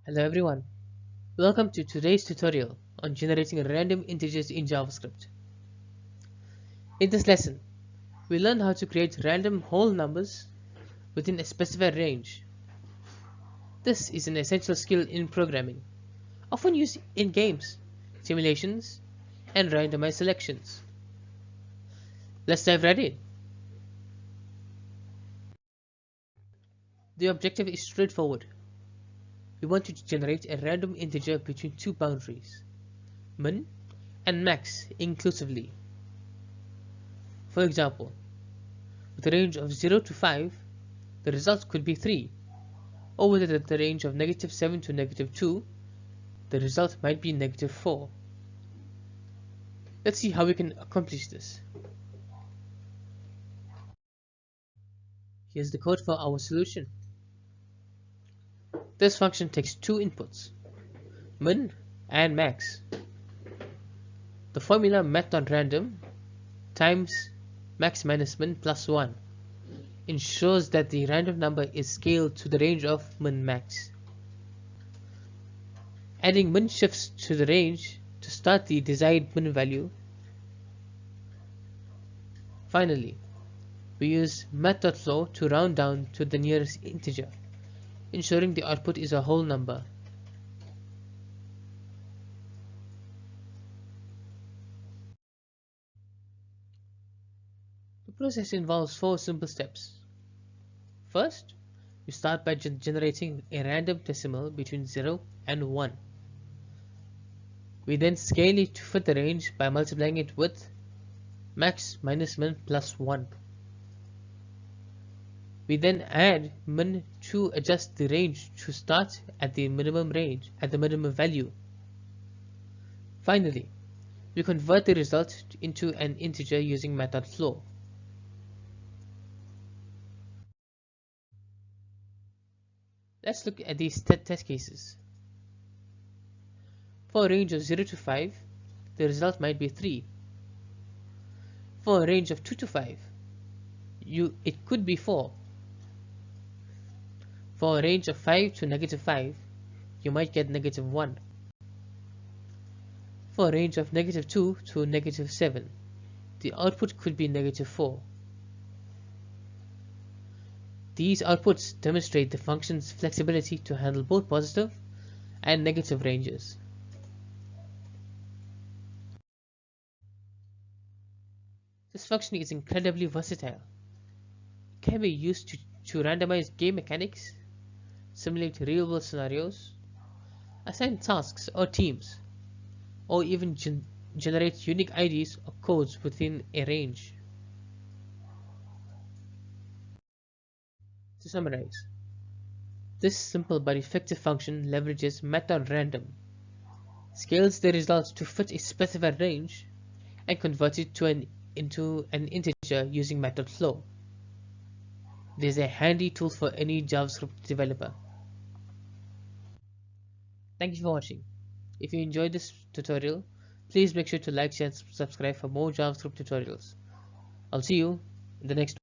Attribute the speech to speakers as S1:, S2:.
S1: Hello everyone, welcome to today's tutorial on generating random integers in JavaScript. In this lesson, we learn how to create random whole numbers within a specified range. This is an essential skill in programming, often used in games, simulations, and randomized selections. Let's dive right in. The objective is straightforward. We want to generate a random integer between two boundaries, min and max inclusively. For example, with a range of 0 to 5, the result could be 3, or with the range of -7 to -2, the result might be -4. Let's see how we can accomplish this. Here's the code for our solution. This function takes two inputs, min and max. The formula Math.random times max minus min plus 1 ensures that the random number is scaled to the range of min-max. Adding min shifts to the range to start the desired min value. Finally, we use Math.floor to round down to the nearest integer, ensuring the output is a whole number. The process involves 4 simple steps. First, we start by generating a random decimal between 0 and 1. We then scale it to fit the range by multiplying it with max minus min plus 1. We then add min to adjust the range to start at the minimum value. Finally, we convert the result into an integer using Math.floor. Let's look at these test cases. For a range of 0 to 5, the result might be 3. For a range of 2 to 5, it could be 4. For a range of 5 to -5, you might get -1. For a range of -2 to -7, the output could be -4. These outputs demonstrate the function's flexibility to handle both positive and negative ranges. This function is incredibly versatile. It can be used to randomize game mechanics, simulate real-world scenarios, assign tasks or teams, or even generate unique IDs or codes within a range. To summarize, this simple but effective function leverages Math.random, scales the results to fit a specified range, and converts it into an integer using Math.floor. It is a handy tool for any JavaScript developer. Thank you for watching. If you enjoyed this tutorial, please make sure to like, share, and subscribe for more JavaScript tutorials. I'll see you in the next one.